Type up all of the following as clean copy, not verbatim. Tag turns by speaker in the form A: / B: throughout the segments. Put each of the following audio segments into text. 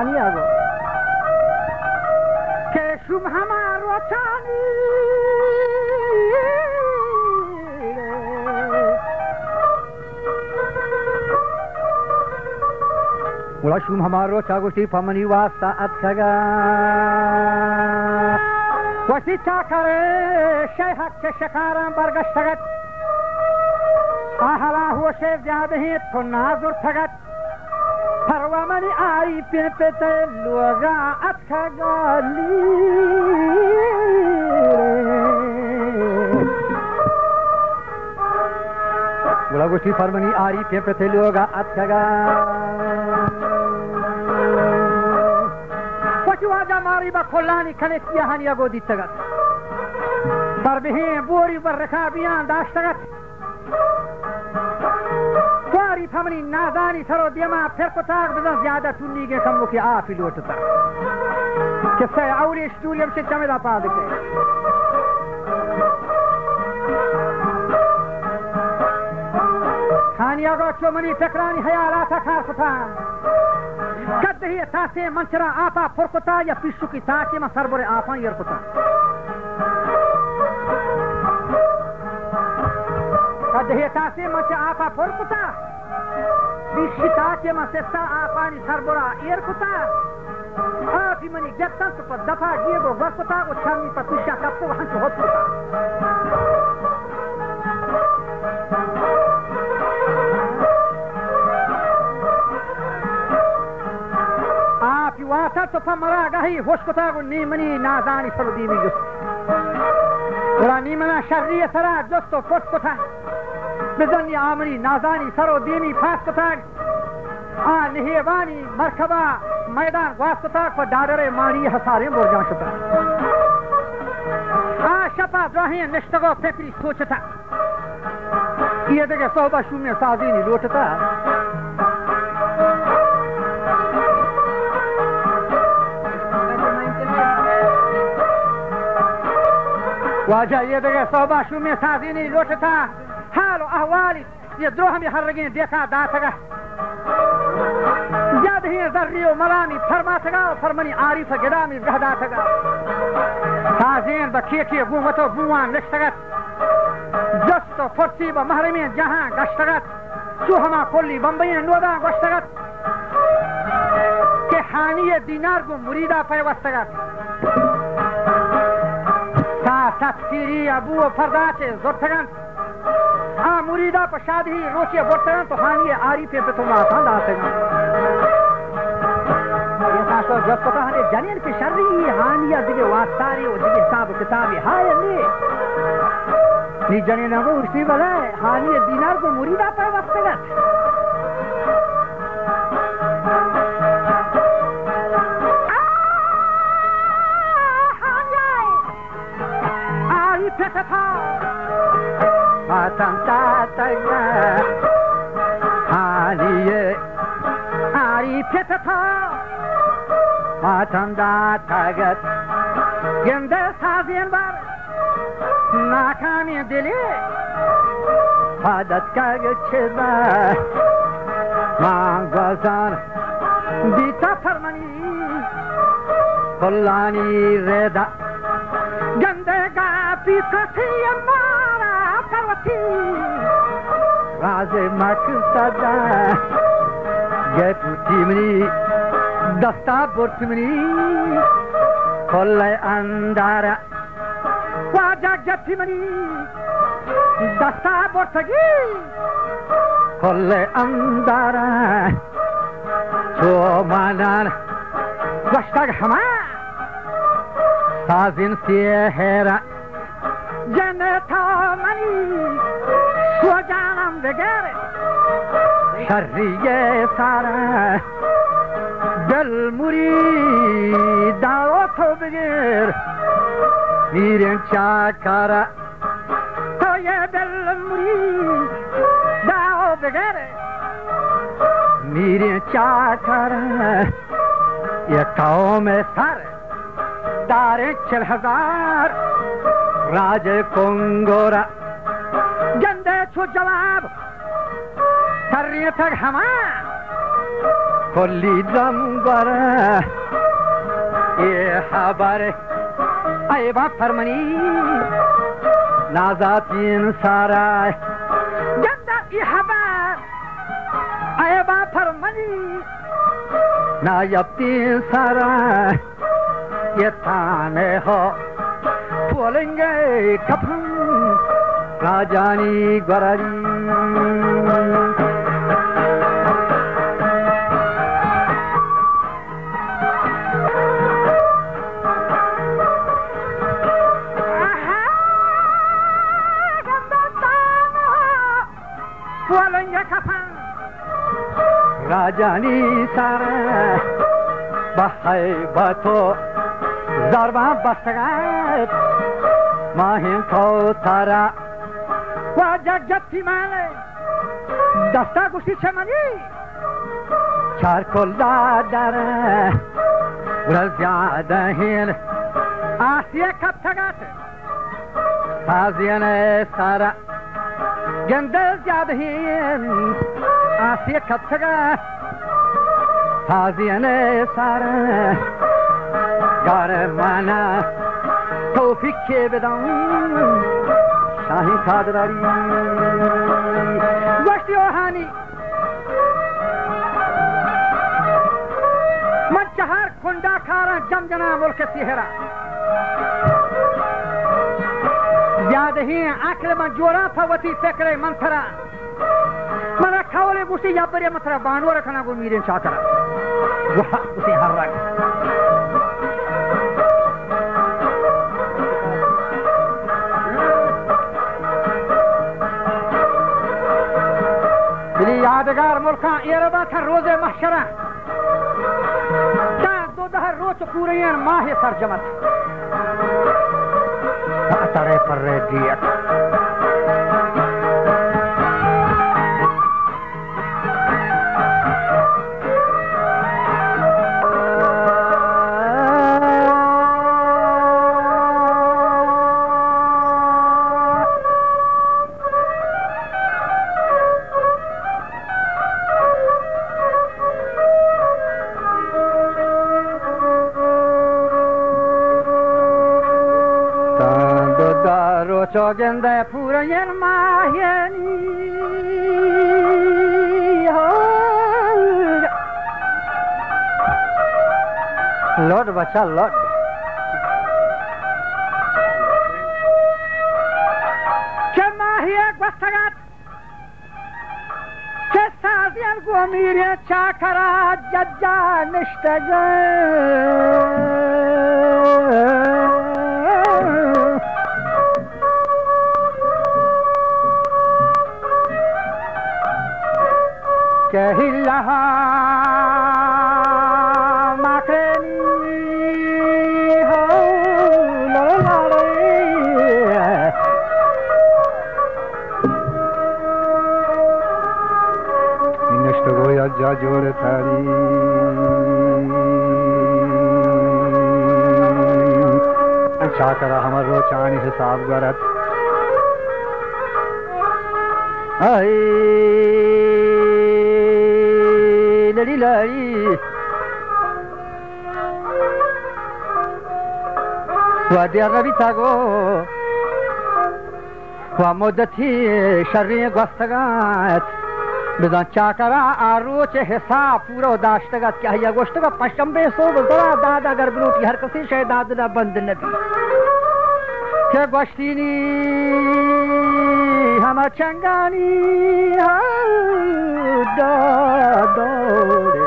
A: खानी आगो के शुभ हमारो चानी उला शुभ हमारो चागोटी पमनी वास्ता अत्सगा वसी चाकरे शेहक के शकारां बरगश्तगत आहला हुआ शेर जादे हैं तो नाजुर थगत परवामनी आई पे लोगा अत्सगाली उला गोटी परमनी आरी पे लोगा अत्सगा वाजा मारी बा खोलानी खने किया हानिया गोदी तगत पर भी बोरी पर रखा बियान दाश्तगत क्वारी फमनी नादानी सरो दियमा फिर कुताक बदन ज्यादा चुन्नी के कम के आप ही लोटता किससे औली स्टूडियम से चमेदा पा देते खानिया गो चोमनी टकरानी हयाला था खास फतान कद ही तासे मंचरा आपा फुरकुता या पिशु की ताके में सरबरे आपा यरकुता कद ही तासे मंचरा आपा फुरकुता पिशु ताके में सेस्ता आपा नि सरबरा यरकुता आपी मनी जत्ता तो पर दफा गिए गो वरकुता वो छामी पर पिशा कप्पो वहां से होता वाता तो फमरा गही होशकुता को नीमनी नाजानी सरुदी में जुस्त उरा नीमना शर्रिय सरा जुस्तो फुटकुता बिजनी आमनी नाजानी सरुदी में फासकुता निहेवानी मरकबा मैदान वासकुता को डाडरे मारी हसारे बोरजां शुता शपा द्राही निष्ठगो फेकरी सोचता ये देखे सोबा शून्य साजीनी लोटता वाजा ये देखे सोबा शुमे साजी नहीं लोटता हालो अहवाली ये द्रोह में हर रगी देखा दातगा जद ही जर्रियो मलानी फरमातगा और फरमनी आरिफ गिदामी गहदातगा साजीन बखिए की गुमतो बुआन निष्ठगत जस्तो फर्सी व महरमी जहां गश्तगत चूहमा कोली बम्बई नोदा गश्तगत के हानिये दिनार को मुरीदा पैवस्तगत तफसीरी अबू फरदा से जोरथगन मुरीदा पर शादी रोचे बोतगन तो हानी आरी पे तो माथा दातगन ये सासो जब पता हने जनियन के शर्री हानिया दिगे वास्तारी ओ दिगे हिसाब किताबी हाय नी जनियन को उसी वाला हानी दिनार को मुरीदा पर वस्तगन Tanta tanga haliye ari petata matanda tagat gende sazien var nakami dili fadat kage cheda mangazan dita farmani kollani reda gende ga pitati राजे मकसदा गेपुतिमनी दस्ता बोर्तिमनी कोल्ले अंदारा वाजा गेपुतिमनी दस्ता बोर्तगी कोल्ले अंदारा चोमानान गश्तग हमा साजिन सियहेरा जनता मनी स्वजानम बगैर शर्रिये सारा दिल मुरीदा तो बगैर मीरे चाकरा तो ये दिल मुरीदा बगैर मीरे चाकरा ये कौम सर दारे 4000 राजे कोंगोरा गंदे छो जवाब सर्रिय तक हमा کلی دنبره ای خبره ای با فرمانی نازاتین سارای گنده ای خبر ای با فرمانی نایبتین سارای یه تانه ها پولنگه کپن راجانی گراری راجانی ساره بحی باتو زربان بستگت ماهین تو تارا و جگتی ماله دستا گوشتی چمنی چار کل داره ورز زیاده هین آسیه کب تگت سازین ساره گنده زیاده هین آسیه کب تگت سازین ساره گاره مانا توفیق که بدم شاهی کادراری گوشتی اوهانی من چهار کنده کارا جم جنا ملک سیهرا زیاده هی عقل من جورا فوتی فکر من ترا من کاوله گوشتی یا بری مترا بانور کنا گو میرین شاکرا وها گوشتی هر رنگ دلی یادگار ملکان ایربا تر روز محشره تا 12 روز پوره ماه سرجمت اتره پر دیت چوگنده پورا ین ماهینی لود بچه لود چه ماهیه گوستگت چه سازین گومیری چاکرا ججا نشتگت که هلها ماکرنی هو لالاله اینشتگو یا جا جور تاری اچھا کرا ہمار رو چانی حساب گرد لری لری و دیر نبی تاگو و مدتی شرری گوستگت بزن چاکرا آروچ حساب پورا داشتگت که هیا گوشتگا پشنبه صبح زرا داد اگر بلوٹی ہر کسی شاید دادنا بند نبی که گوشتینی همه چنگانی دادوره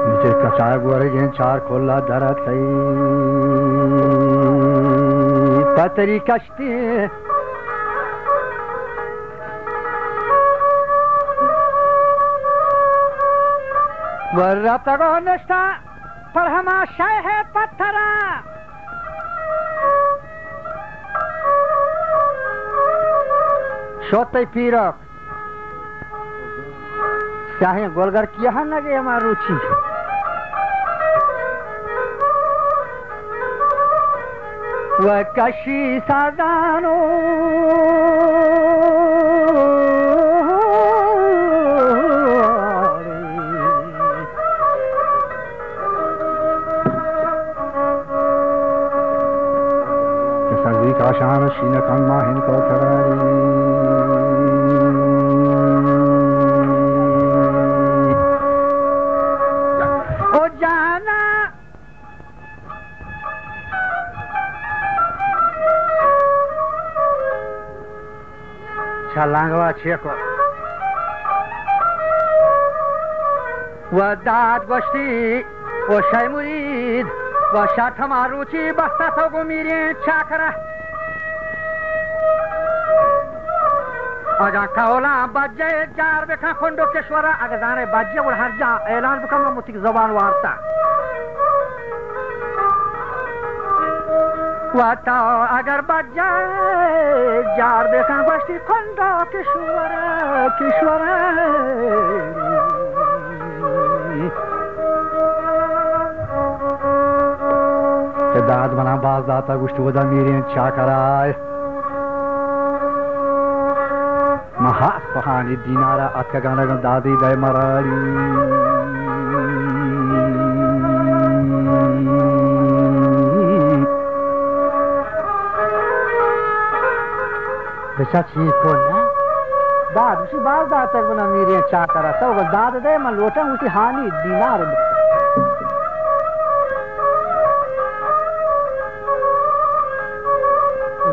A: نیچه کچار گوره جن چار کلا درد سی پتری کشتی ورطگو نشتا پر ہما شیح پتھرا شوتی پیرک سیاہیں گولگر کیا ہم لگے ہمارا روچی و کشی سادانو
B: Kanzi Kashana Shina Kanmahin Kotarari
A: O Jana Chalangwa Cheko Wadad Goshti O Shaimurid Washat Hamaruchi Basta Gumiri Chakra Aja Kaola Bajje Jar Beka Kondo Keshwara Agazane Bajje और हर जा ऐलान बकमा मुतिक ज़बान वार्ता वाता अगर बज्जे जार बेका बस्ती कोंडो किश्वरा
B: के दाद बना बाज दाता गुष्टु वदा मीरियन चाकराय Mahas pahani dinara atkagana dadi dai marari Besat si kona dad usi baz da atkagana miriyan chakara so dad dai man lota usi hani dinar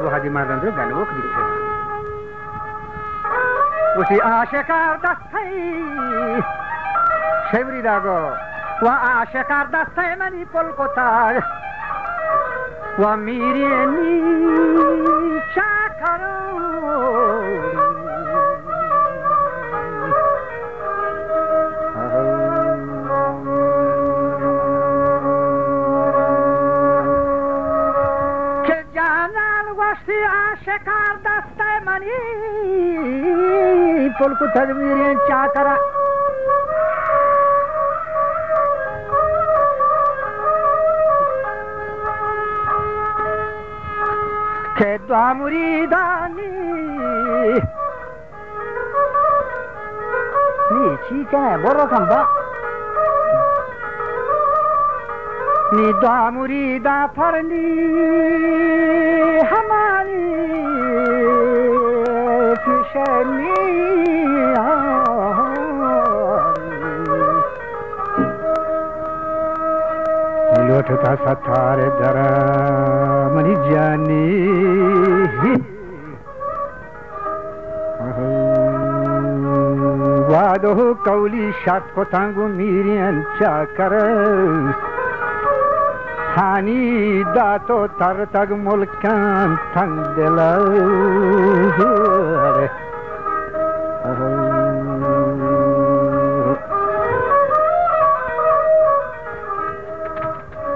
A: वो हाजी मारन दे गानो कदी उसी आशिकार दस्तै शेवरी दागो वा आशिकार दस्तै मनी पलकोता वा मिरियनी चाकरो के जानल वस्ती आशिकार दस्तै money Polku tadmiriyan chakara Kedwa muridani Ni chika hai borro kamba Ni dwa murida farni hamani Kishani Lotata satare dara mani jani Wado kauli shat ko tangu miriyan chakara Hani dato tar tag mulkan tang dela